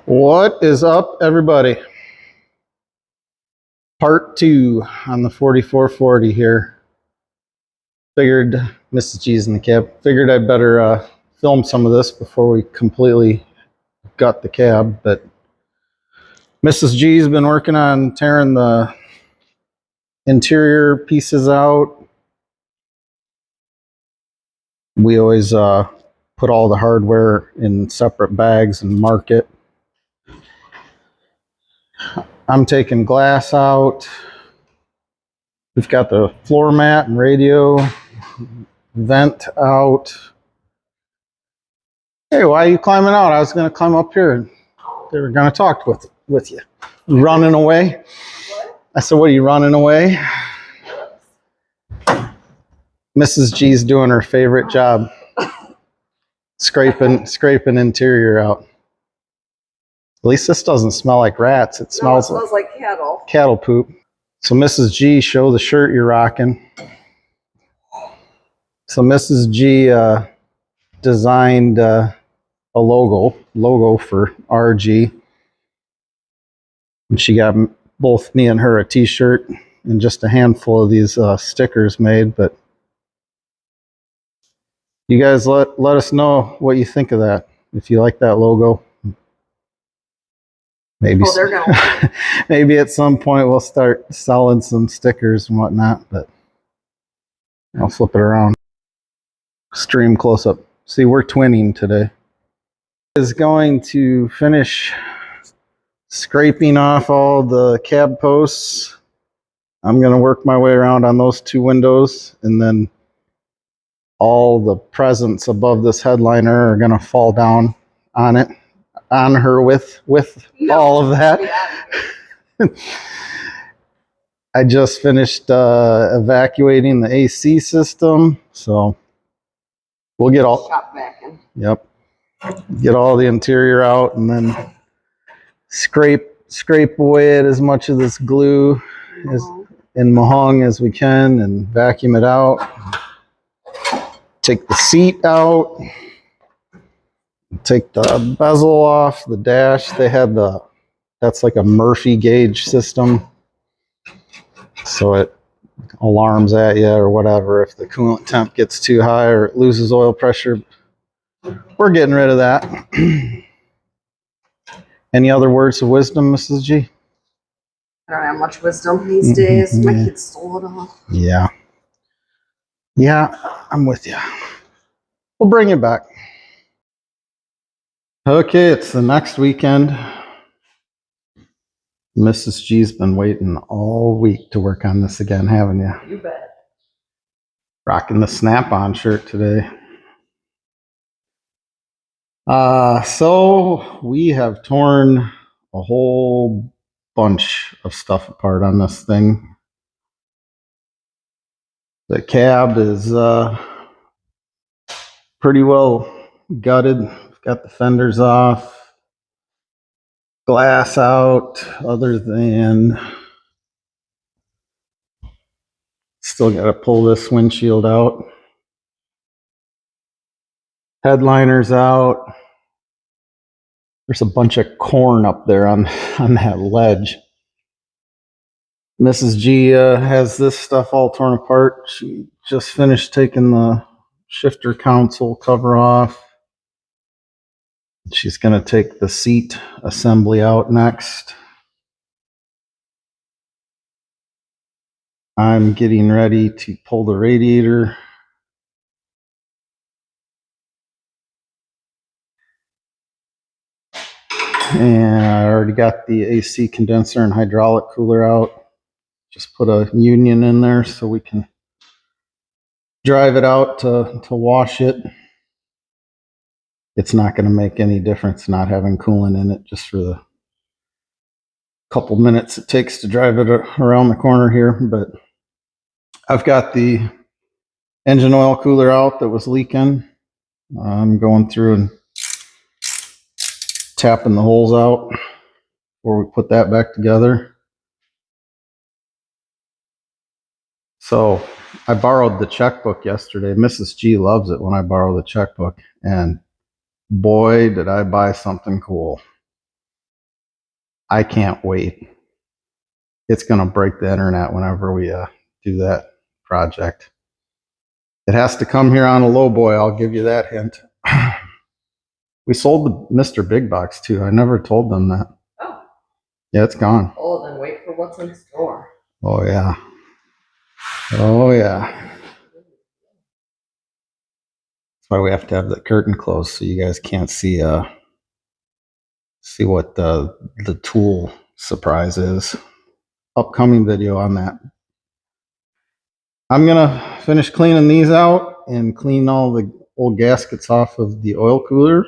What is up, everybody? Part 2 on the 4440 here. Figured, Mrs. G's in the cab, figured I'd better film some of this before we completely gut the cab. But Mrs. G's been working on tearing the interior pieces out. We always put all the hardware in separate bags and mark it. I'm taking glass out. We've got the floor mat and radio vent out. Hey, why are you climbing out? I was going to climb up here and they were going to talk with you. Running away? What? I said, what are you running away? Mrs. G's doing her favorite job. Scraping interior out. At least this doesn't smell like rats. It smells like cattle. Cattle poop. So Mrs. G, show the shirt you're rocking. So Mrs. G designed a logo for RG. And she got both me and her a t-shirt and just a handful of these stickers made. But you guys let us know what you think of that. If you like that logo. Maybe, they're gonna like it. Maybe at some point we'll start selling some stickers and whatnot, but I'll flip it around. Stream close up. See, we're twinning today. Is going to finish scraping off all the cab posts. I'm going to work my way around on those two windows, and then all the presents above this headliner are going to fall down on it. On her with all of that. Yeah. I just finished evacuating the AC system, so we'll get all shop vacuum. Yep, get all the interior out, and then scrape away at as much of this glue as in mahong as we can, and vacuum it out. Take the seat out. Take the bezel off the dash. They had that's like a Murphy gauge system, so it alarms at you or whatever if the coolant temp gets too high or it loses oil pressure. We're getting rid of that. Any other words of wisdom, Mrs. G? I don't have much wisdom these days. My kids stole it all. Yeah, I'm with you. We'll bring it back. Okay, it's the next weekend. Mrs. G's been waiting all week to work on this again, haven't you? You bet. Rocking the snap-on shirt today. So we have torn a whole bunch of stuff apart on this thing. The cab is pretty well gutted. Got the fenders off, glass out, other than still got to pull this windshield out. Headliners out. There's a bunch of corn up there on that ledge. Mrs. G has this stuff all torn apart. She just finished taking the shifter console cover off. She's going to take the seat assembly out next. I'm getting ready to pull the radiator. And I already got the AC condenser and hydraulic cooler out. Just put a union in there so we can drive it out to wash it. It's not going to make any difference not having coolant in it, just for the couple minutes it takes to drive it around the corner here. But I've got the engine oil cooler out that was leaking. I'm going through and tapping the holes out before we put that back together. So I borrowed the checkbook yesterday. Mrs. G loves it when I borrow the checkbook, and boy, did I buy something cool. I can't wait. It's going to break the internet whenever we do that project. It has to come here on a low boy, I'll give you that hint. We sold the Mr. Big Box too. I never told them that. Oh. Yeah, it's gone. Oh, then wait for what's in store. Oh yeah. Oh yeah. That's why we have to have the curtain closed so you guys can't see what the tool surprise is. Upcoming video on that. I'm gonna finish cleaning these out and clean all the old gaskets off of the oil cooler.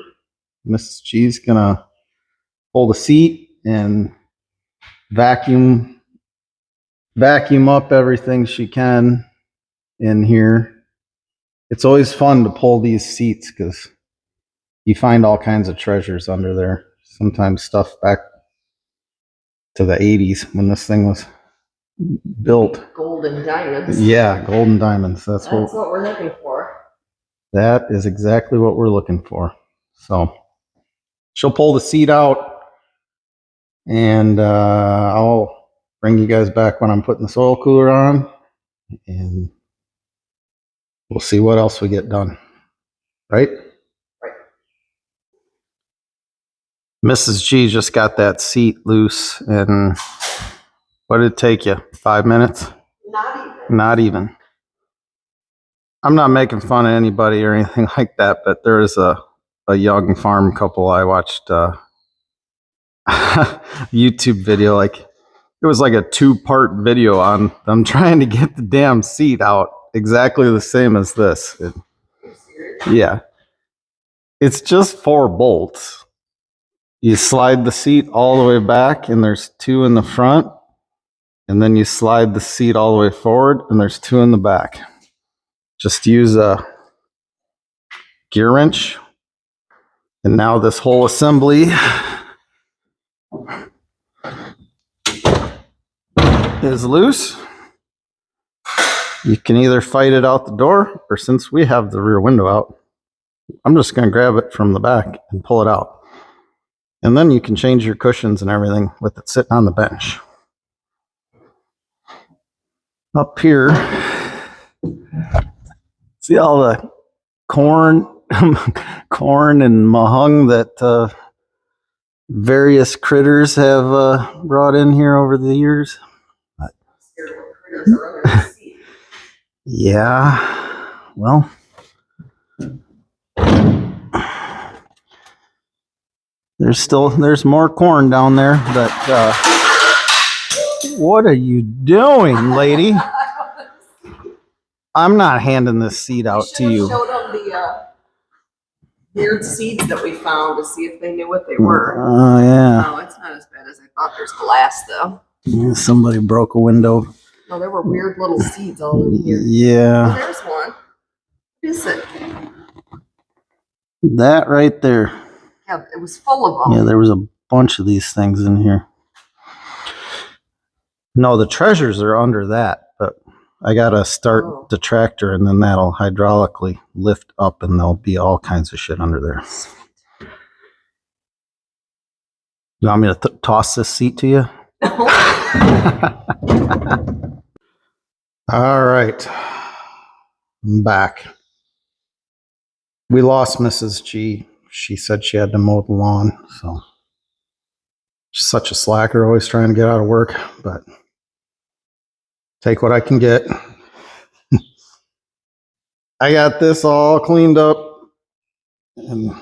Mrs. G's gonna pull the seat and vacuum up everything she can in here. It's always fun to pull these seats because you find all kinds of treasures under there. Sometimes stuff back to the 80s when this thing was built. Golden diamonds. Yeah, golden diamonds. That's what we're looking for. That is exactly what we're looking for. So she'll pull the seat out and I'll bring you guys back when I'm putting this oil cooler on and we'll see what else we get done. Right? Right. Mrs. G just got that seat loose and what did it take you? 5 minutes? Not even. Not even. I'm not making fun of anybody or anything like that, but there is a young farm couple I watched YouTube video, like it was like a 2-part video on them trying to get the damn seat out exactly the same as this. Yeah. It's just 4 bolts. You slide the seat all the way back and there's 2 in the front. And then you slide the seat all the way forward and there's 2 in the back. Just use a gear wrench. And now this whole assembly is loose. You can either fight it out the door, or since we have the rear window out, I'm just going to grab it from the back and pull it out. And then you can change your cushions and everything with it sitting on the bench. Up here, see all the corn and mahung that various critters have brought in here over the years. Yeah, well, there's more corn down there, but what are you doing, lady? I'm not handing this seed out to you. Showed them the weird seeds that we found to see if they knew what they were. Oh yeah. No, it's not as bad as I thought. There's glass though. Yeah, somebody broke a window. No, there were weird little seeds all in here. Yeah. Oh, there's one. What is it? That right there. Yeah, it was full of them. Yeah, there was a bunch of these things in here. No, the treasures are under that, but I gotta start the tractor and then that'll hydraulically lift up and there'll be all kinds of shit under there. You want me to toss this seat to you? All right, I'm back. We lost Mrs. G. She said she had to mow the lawn, so she's such a slacker, always trying to get out of work, but take what I can get. I got this all cleaned up and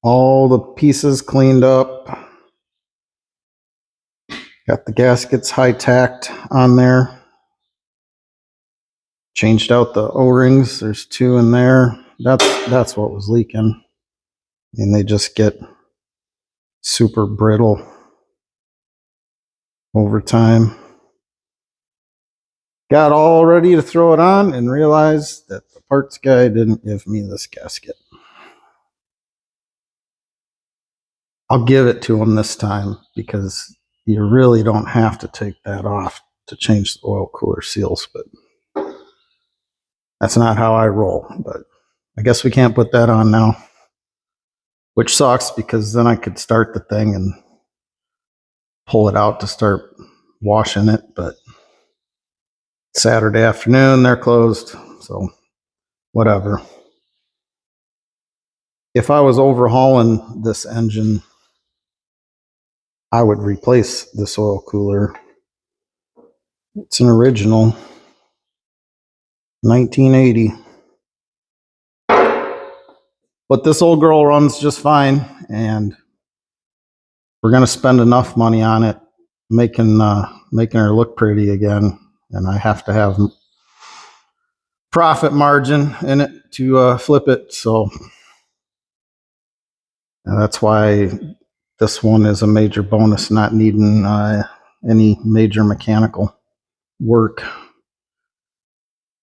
all the pieces cleaned up. Got the gaskets high tacked on there. Changed out the O-rings. There's 2 in there. That's what was leaking. And they just get super brittle over time. Got all ready to throw it on and realized that the parts guy didn't give me this gasket. I'll give it to him this time because you really don't have to take that off to change the oil cooler seals, but that's not how I roll. But I guess we can't put that on now, which sucks because then I could start the thing and pull it out to start washing it, but Saturday afternoon they're closed, so whatever. If I was overhauling this engine, I would replace this oil cooler. It's an original 1980. But this old girl runs just fine, and we're going to spend enough money on it, making her look pretty again, and I have to have profit margin in it to flip it, so that's why this one is a major bonus, not needing any major mechanical work.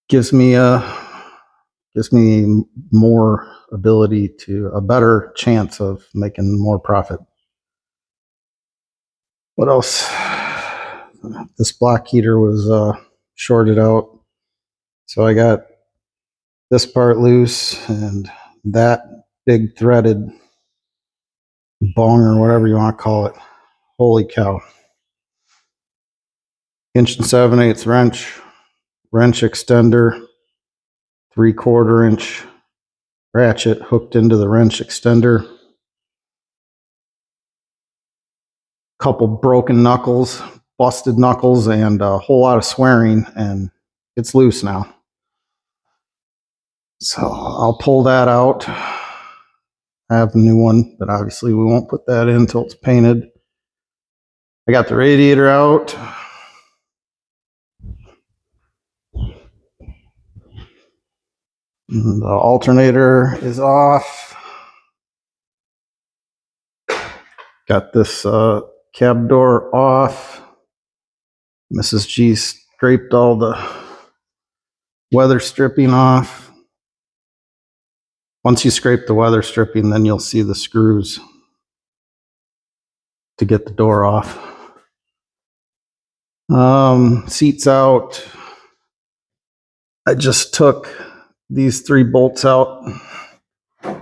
Gives me more ability to a better chance of making more profit. What else? This block heater was shorted out, so I got this part loose and that big threaded bong or whatever you want to call it. Holy cow. 1 7/8 wrench extender, 3/4 inch ratchet hooked into the wrench extender. Couple broken knuckles, busted knuckles, and a whole lot of swearing, and it's loose now. So I'll pull that out. I have a new one, but obviously we won't put that in until it's painted. I got the radiator out. And the alternator is off. Got this cab door off. Mrs. G scraped all the weather stripping off. Once you scrape the weather stripping, then you'll see the screws to get the door off. Seats out. I just took these 3 bolts out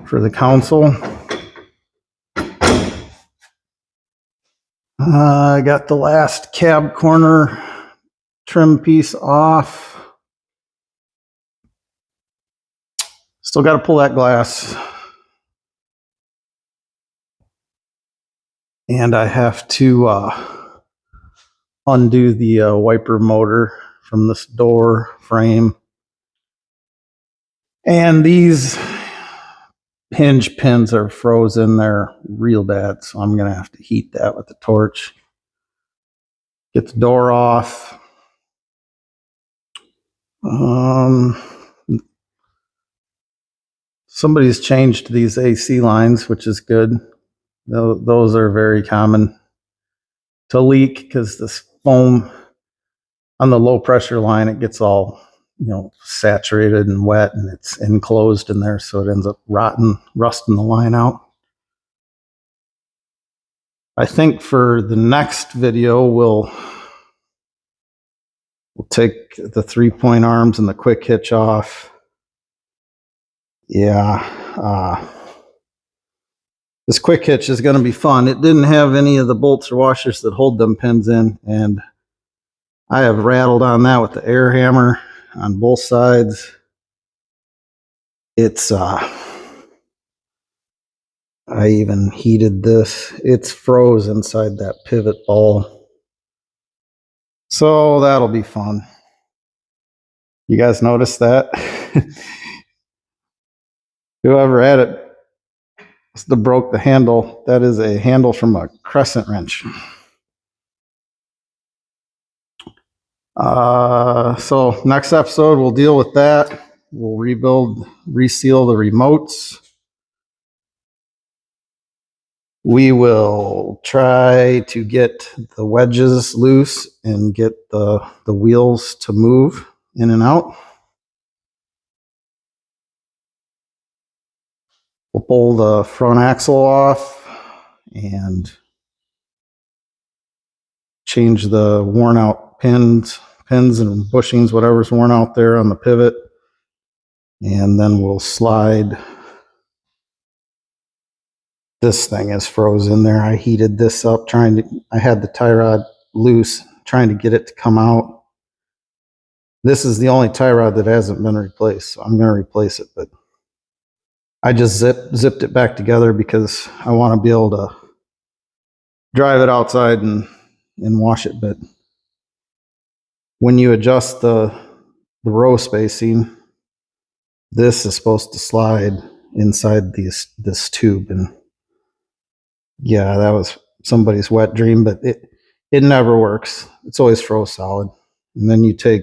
for the console. I got the last cab corner trim piece off. Still got to pull that glass. And I have to undo the wiper motor from this door frame. And these hinge pins are frozen. They're real bad, so I'm going to have to heat that with the torch. Get the door off. Somebody's changed these AC lines, which is good. Those are very common to leak because this foam on the low pressure line, it gets all, saturated and wet, and it's enclosed in there, so it ends up rusting the line out. I think for the next video, we'll take the 3-point arms and the quick hitch off. Yeah, this quick hitch is going to be fun. It didn't have any of the bolts or washers that hold them pins in, and I have rattled on that with the air hammer on both sides. It's I even heated this. It's froze inside that pivot ball. So that'll be fun. You guys notice that? Whoever had it must have broke the handle. That is a handle from a crescent wrench. So next episode, we'll deal with that. We'll reseal the remotes. We will try to get the wedges loose and get the wheels to move in and out. We'll pull the front axle off and change the worn out pins and bushings, whatever's worn out there on the pivot. And then we'll slide this thing is frozen there. I heated this up I had the tie rod loose, trying to get it to come out. This is the only tie rod that hasn't been replaced, so I'm going to replace it, but I just zipped it back together because I want to be able to drive it outside and wash it. But when you adjust the row spacing, this is supposed to slide inside this tube, and yeah, that was somebody's wet dream, but it never works. It's always froze solid. And then you take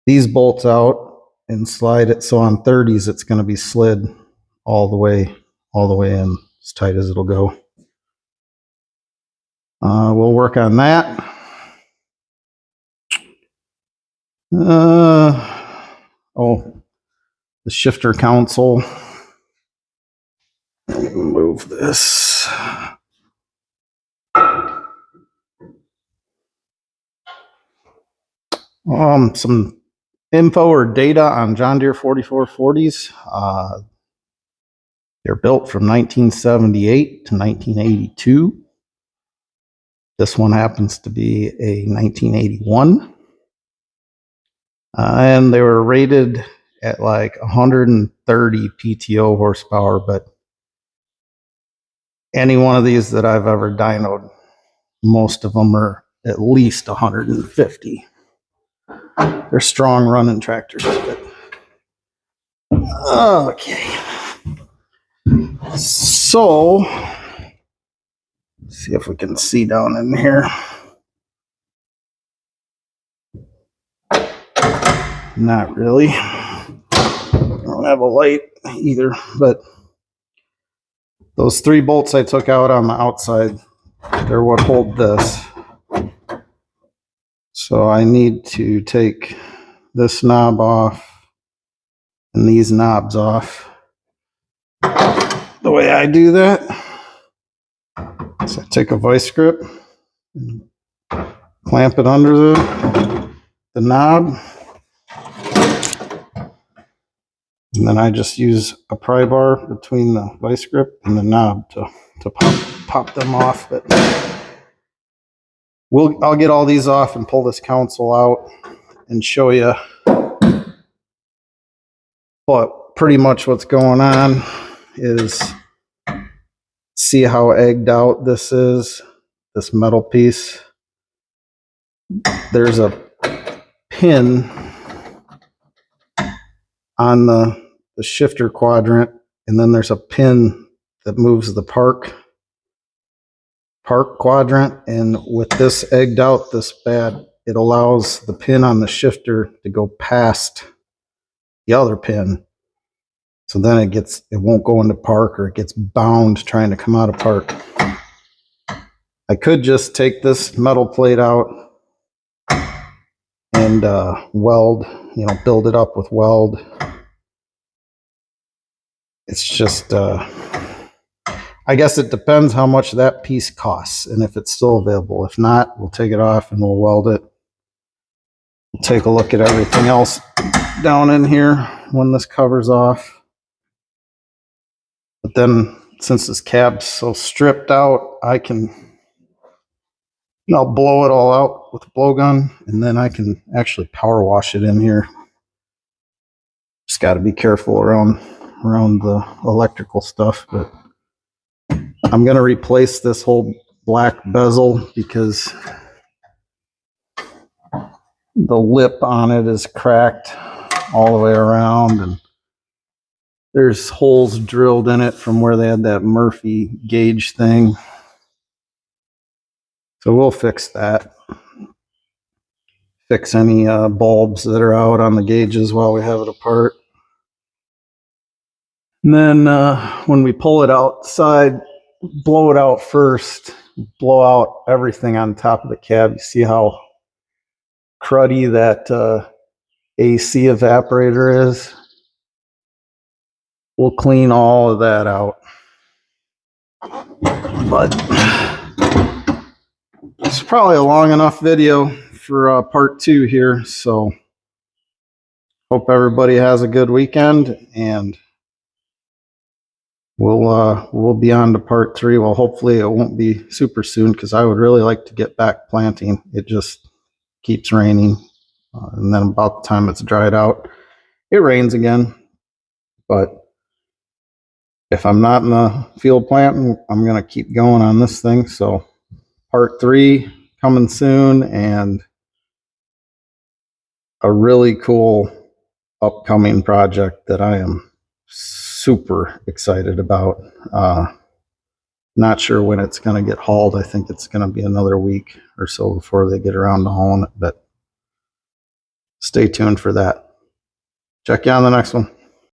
these bolts out and slide it, so on 30s it's going to be slid all the way in, as tight as it'll go. We'll work on that. Oh, the shifter console. Let me move this. Some info or data on John Deere 4440s. They're built from 1978 to 1982. This one happens to be a 1981. And they were rated at like 130 PTO horsepower, but any one of these that I've ever dynoed, most of them are at least 150. They're strong running tractors, but okay. So, let's see if we can see down in here. Not really. I don't have a light either, but those 3 bolts I took out on the outside, they're what hold this. So I need to take this knob off and these knobs off. The way I do that, so I take a vice grip and clamp it under the knob, and then I just use a pry bar between the vice grip and the knob to pop them off. But I'll get all these off and pull this console out and show you pretty much what's going on. Is see how egged out this is, this metal piece. There's a pin on the shifter quadrant, and then there's a pin that moves the park quadrant, and with this egged out this bad, it allows the pin on the shifter to go past the other pin. So then it won't go into park, or it gets bound trying to come out of park. I could just take this metal plate out and weld, build it up with weld. It's just, I guess it depends how much that piece costs and if it's still available. If not, we'll take it off and we'll weld it. We'll take a look at everything else down in here when this covers off. But then, since this cab's so stripped out, I'll blow it all out with a blowgun, and then I can actually power wash it in here. Just got to be careful around the electrical stuff. But I'm going to replace this whole black bezel because the lip on it is cracked all the way around, and there's holes drilled in it from where they had that Murphy gauge thing. So we'll fix that. Fix any bulbs that are out on the gauges while we have it apart. And then when we pull it outside, blow it out first. Blow out everything on top of the cab. You see how cruddy that AC evaporator is? We'll clean all of that out. But it's probably a long enough video for part 2 here. So hope everybody has a good weekend, and we'll be on to part 3. Well, hopefully it won't be super soon, because I would really like to get back planting. It just keeps raining, and then about the time it's dried out, it rains again. But if I'm not in the field planting, I'm going to keep going on this thing. So part 3 coming soon, and a really cool upcoming project that I am super excited about. Not sure when it's going to get hauled. I think it's going to be another week or so before they get around to hauling it, but stay tuned for that. Check you on the next one.